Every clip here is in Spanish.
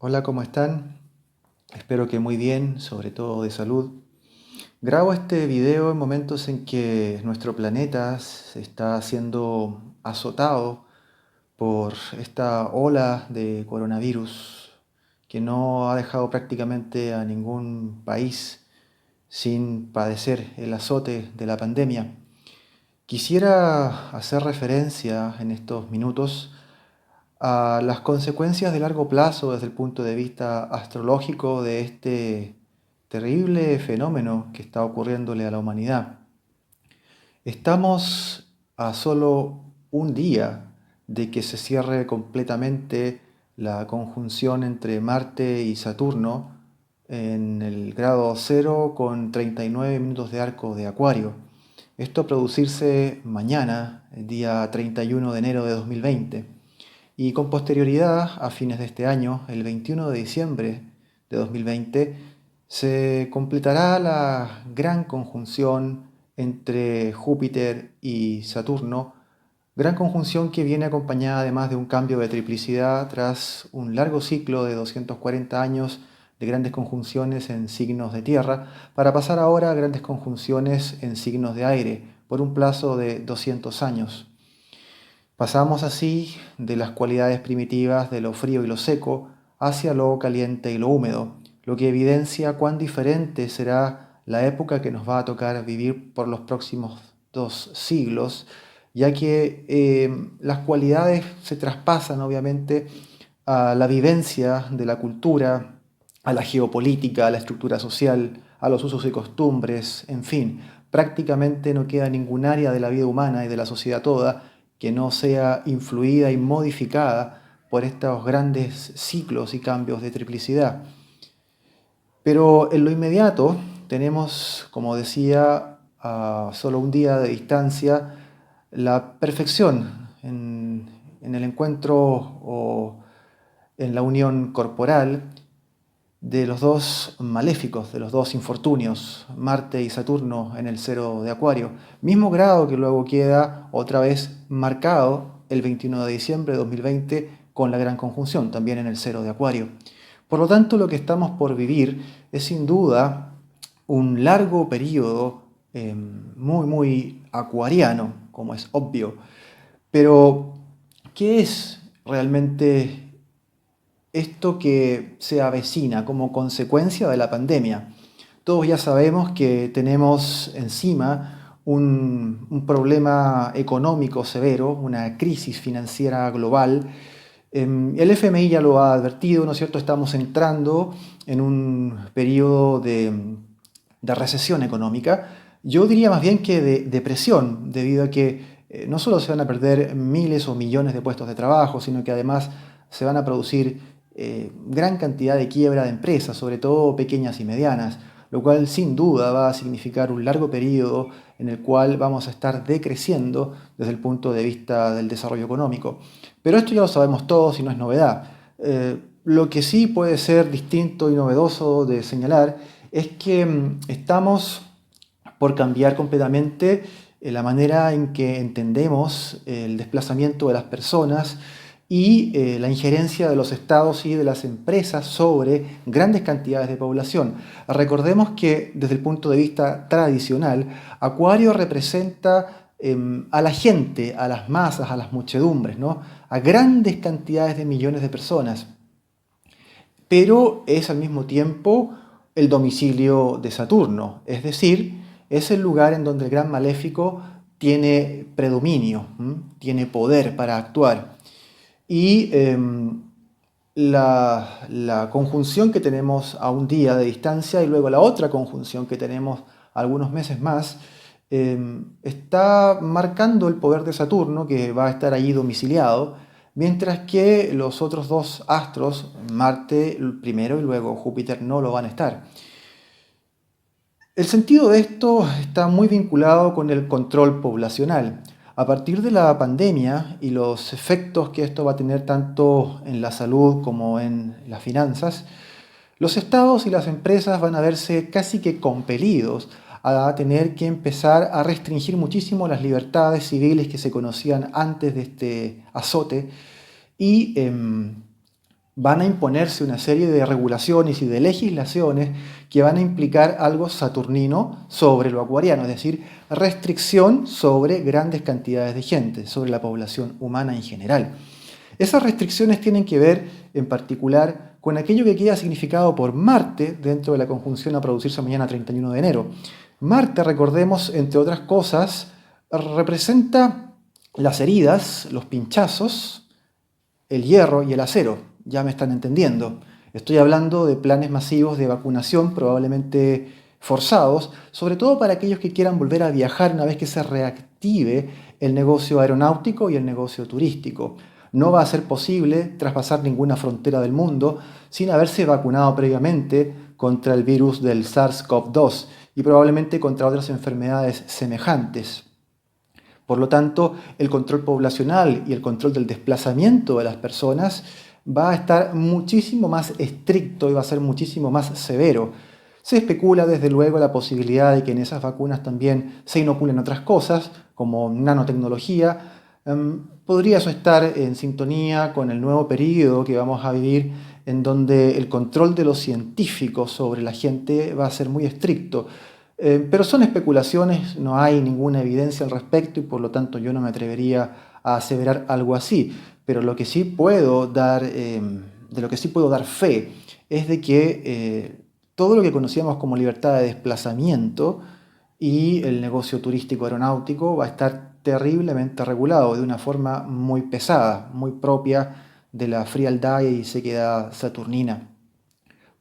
Hola, ¿cómo están? Espero que muy bien, sobre todo de salud. Grabo este video en momentos en que nuestro planeta se está siendo azotado por esta ola de coronavirus que no ha dejado prácticamente a ningún país sin padecer el azote de la pandemia. Quisiera hacer referencia en estos minutos a las consecuencias de largo plazo desde el punto de vista astrológico de este terrible fenómeno que está ocurriéndole a la humanidad. Estamos a solo un día de que se cierre completamente la conjunción entre Marte y Saturno en el grado cero con 39 minutos de arco de Acuario. Esto a producirse mañana, el día 31 de enero de 2020. Y con posterioridad, a fines de este año, el 21 de diciembre de 2020, se completará la gran conjunción entre Júpiter y Saturno, gran conjunción que viene acompañada además de un cambio de triplicidad tras un largo ciclo de 240 años de grandes conjunciones en signos de tierra, para pasar ahora a grandes conjunciones en signos de aire, por un plazo de 200 años. Pasamos así de las cualidades primitivas de lo frío y lo seco hacia lo caliente y lo húmedo, lo que evidencia cuán diferente será la época que nos va a tocar vivir por los próximos 2 siglos, ya que las cualidades se traspasan obviamente a la vivencia de la cultura, a la geopolítica, a la estructura social, a los usos y costumbres, en fin, prácticamente no queda ningún área de la vida humana y de la sociedad toda que no sea influida y modificada por estos grandes ciclos y cambios de triplicidad. Pero en lo inmediato tenemos, como decía, a solo un día de distancia, la perfección en el encuentro o en la unión corporal de los dos maléficos, de los dos infortunios, Marte y Saturno en el cero de Acuario, mismo grado que luego queda otra vez marcado el 21 de diciembre de 2020 con la gran conjunción, también en el cero de Acuario. Por lo tanto, lo que estamos por vivir es sin duda un largo periodo muy acuariano, como es obvio. Pero, ¿qué es realmente esto que se avecina como consecuencia de la pandemia? Todos ya sabemos que tenemos encima un problema económico severo, una crisis financiera global. El FMI ya lo ha advertido, ¿no es cierto? Estamos entrando en un periodo de recesión económica. Yo diría más bien que de depresión, debido a que no solo se van a perder miles o millones de puestos de trabajo, sino que además se van a producir gran cantidad de quiebra de empresas, sobre todo pequeñas y medianas, lo cual sin duda va a significar un largo periodo en el cual vamos a estar decreciendo desde el punto de vista del desarrollo económico. Pero esto ya lo sabemos todos y no es novedad. Lo que sí puede ser distinto y novedoso de señalar es que estamos por cambiar completamente la manera en que entendemos el desplazamiento de las personas y la injerencia de los estados y de las empresas sobre grandes cantidades de población. Recordemos que desde el punto de vista tradicional, Acuario representa a la gente, a las masas, a las muchedumbres, ¿no? A grandes cantidades de millones de personas, pero es al mismo tiempo el domicilio de Saturno, es decir, es el lugar en donde el gran maléfico tiene predominio, tiene poder para actuar. Y la conjunción que tenemos a un día de distancia y luego la otra conjunción que tenemos algunos meses más, está marcando el poder de Saturno, que va a estar allí domiciliado, mientras que los otros dos astros, Marte primero y luego Júpiter, no lo van a estar. El sentido de esto está muy vinculado con el control poblacional. A partir de la pandemia y los efectos que esto va a tener tanto en la salud como en las finanzas, los estados y las empresas van a verse casi que compelidos a tener que empezar a restringir muchísimo las libertades civiles que se conocían antes de este azote y van a imponerse una serie de regulaciones y de legislaciones que van a implicar algo saturnino sobre lo acuariano, es decir, restricción sobre grandes cantidades de gente, sobre la población humana en general. Esas restricciones tienen que ver en particular con aquello que queda significado por Marte dentro de la conjunción a producirse mañana 31 de enero. Marte, recordemos, entre otras cosas, representa las heridas, los pinchazos, el hierro y el acero. Ya me están entendiendo. Estoy hablando de planes masivos de vacunación, probablemente forzados, sobre todo para aquellos que quieran volver a viajar una vez que se reactive el negocio aeronáutico y el negocio turístico. No va a ser posible traspasar ninguna frontera del mundo sin haberse vacunado previamente contra el virus del SARS-CoV-2 y probablemente contra otras enfermedades semejantes. Por lo tanto, el control poblacional y el control del desplazamiento de las personas va a estar muchísimo más estricto y va a ser muchísimo más severo. Se especula desde luego la posibilidad de que en esas vacunas también se inoculen otras cosas, como nanotecnología. Podría eso estar en sintonía con el nuevo periodo que vamos a vivir, en donde el control de los científicos sobre la gente va a ser muy estricto. Pero son especulaciones, no hay ninguna evidencia al respecto y por lo tanto yo no me atrevería a aseverar algo así. Pero lo que sí puedo dar, de lo que sí puedo dar fe es de que todo lo que conocíamos como libertad de desplazamiento y el negocio turístico aeronáutico va a estar terriblemente regulado de una forma muy pesada, muy propia de la frialdad y sequedad saturnina.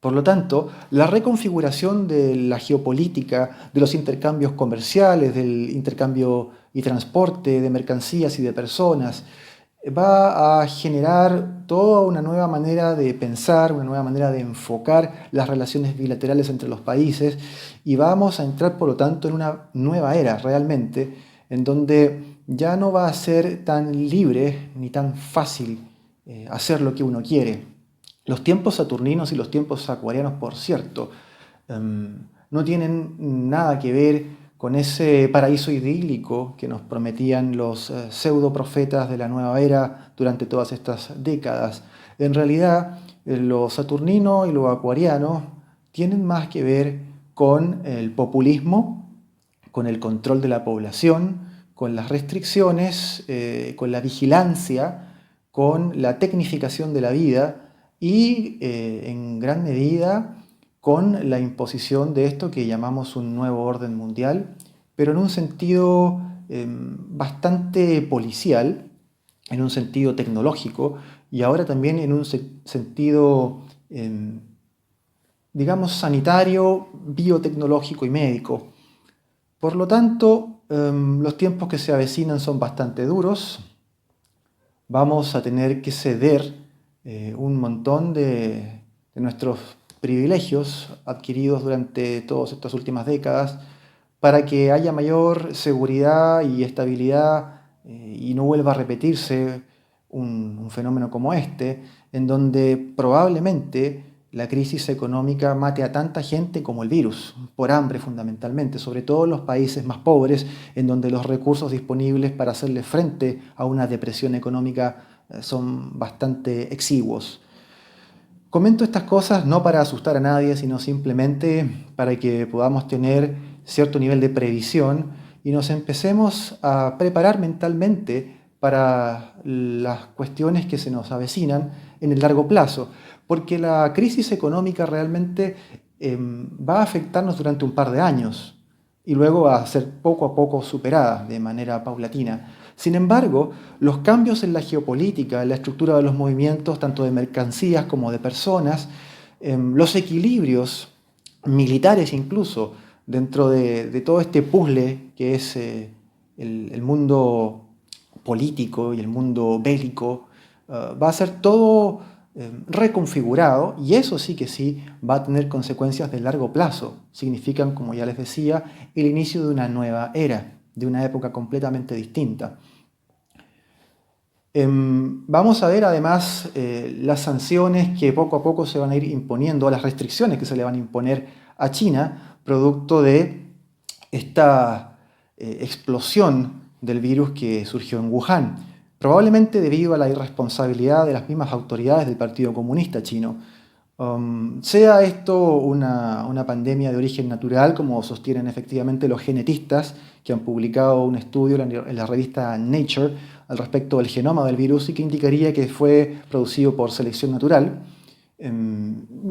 Por lo tanto, la reconfiguración de la geopolítica, de los intercambios comerciales, del intercambio y transporte de mercancías y de personas, va a generar toda una nueva manera de pensar, una nueva manera de enfocar las relaciones bilaterales entre los países y vamos a entrar, por lo tanto, en una nueva era realmente, en donde ya no va a ser tan libre ni tan fácil hacer lo que uno quiere. Los tiempos saturninos y los tiempos acuarianos, por cierto, no tienen nada que ver con ese paraíso idílico que nos prometían los pseudo profetas de la nueva era durante todas estas décadas. En realidad, lo saturnino y lo acuariano tienen más que ver con el populismo, con el control de la población, con las restricciones, con la vigilancia, con la tecnificación de la vida y en gran medida con la imposición de esto que llamamos un nuevo orden mundial, pero en un sentido bastante policial, en un sentido tecnológico y ahora también en un sentido, digamos, sanitario, biotecnológico y médico. Por lo tanto, los tiempos que se avecinan son bastante duros. Vamos a tener que ceder un montón de nuestros privilegios adquiridos durante todas estas últimas décadas para que haya mayor seguridad y estabilidad y no vuelva a repetirse un fenómeno como este, en donde probablemente la crisis económica mate a tanta gente como el virus, por hambre fundamentalmente, sobre todo en los países más pobres, en donde los recursos disponibles para hacerle frente a una depresión económica son bastante exiguos. Comento estas cosas no para asustar a nadie, sino simplemente para que podamos tener cierto nivel de previsión y nos empecemos a preparar mentalmente para las cuestiones que se nos avecinan en el largo plazo, porque la crisis económica realmente va a afectarnos durante un par de años y luego va a ser poco a poco superada de manera paulatina. Sin embargo, los cambios en la geopolítica, en la estructura de los movimientos, tanto de mercancías como de personas, los equilibrios militares incluso, dentro de todo este puzzle que es el mundo político y el mundo bélico, va a ser todo reconfigurado y eso sí que sí va a tener consecuencias de largo plazo. Significan, como ya les decía, el inicio de una nueva era, de una época completamente distinta. Vamos a ver además las sanciones que poco a poco se van a ir imponiendo, las restricciones que se le van a imponer a China, producto de esta explosión del virus que surgió en Wuhan. probablemente debido a la irresponsabilidad de las mismas autoridades del Partido Comunista Chino. Sea esto una pandemia de origen natural, como sostienen efectivamente los genetistas, que han publicado un estudio en la revista Nature al respecto del genoma del virus y que indicaría que fue producido por selección natural.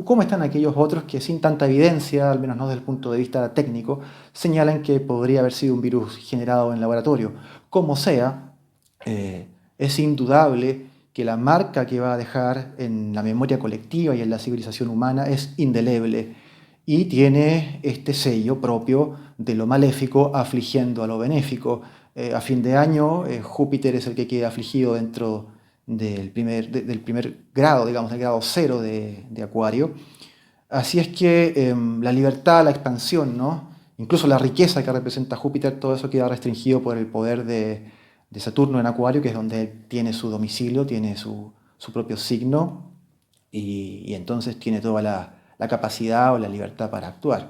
¿Cómo están aquellos otros que sin tanta evidencia, al menos no desde el punto de vista técnico, señalan que podría haber sido un virus generado en laboratorio? Como sea, es indudable que la marca que va a dejar en la memoria colectiva y en la civilización humana es indeleble y tiene este sello propio de lo maléfico afligiendo a lo benéfico. A fin de año, Júpiter es el que queda afligido dentro del primer grado, digamos, del grado cero de Acuario. Así es que la libertad, la expansión, ¿no? Incluso la riqueza que representa Júpiter, todo eso queda restringido por el poder de Saturno en Acuario, que es donde él tiene su domicilio, tiene su propio signo y entonces tiene toda la capacidad o la libertad para actuar.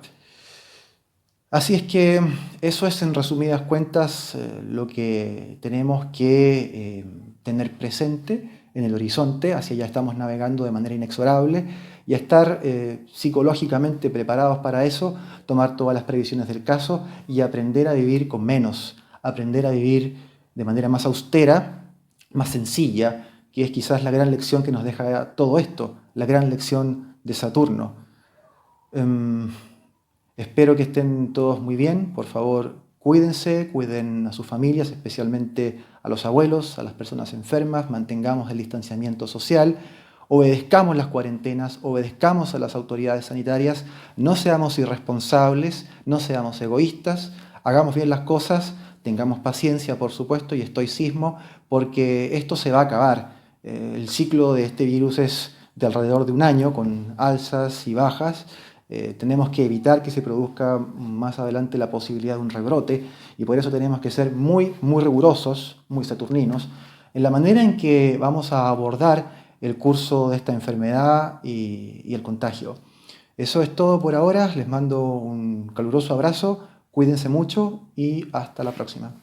Así es que eso es en resumidas cuentas lo que tenemos que tener presente en el horizonte, hacia allá estamos navegando de manera inexorable y estar psicológicamente preparados para eso, tomar todas las previsiones del caso y aprender a vivir con menos, aprender a vivir de manera más austera, más sencilla, que es quizás la gran lección que nos deja todo esto, la gran lección de Saturno. Espero que estén todos muy bien. Por favor, cuídense, cuiden a sus familias, especialmente a los abuelos, a las personas enfermas, mantengamos el distanciamiento social, obedezcamos las cuarentenas, obedezcamos a las autoridades sanitarias, no seamos irresponsables, no seamos egoístas, hagamos bien las cosas, tengamos paciencia, por supuesto, y estoicismo, porque esto se va a acabar. El ciclo de este virus es de alrededor de un año, con alzas y bajas. Tenemos que evitar que se produzca más adelante la posibilidad de un rebrote y por eso tenemos que ser muy, muy rigurosos, muy saturninos, en la manera en que vamos a abordar el curso de esta enfermedad y el contagio. Eso es todo por ahora, les mando un caluroso abrazo, cuídense mucho y hasta la próxima.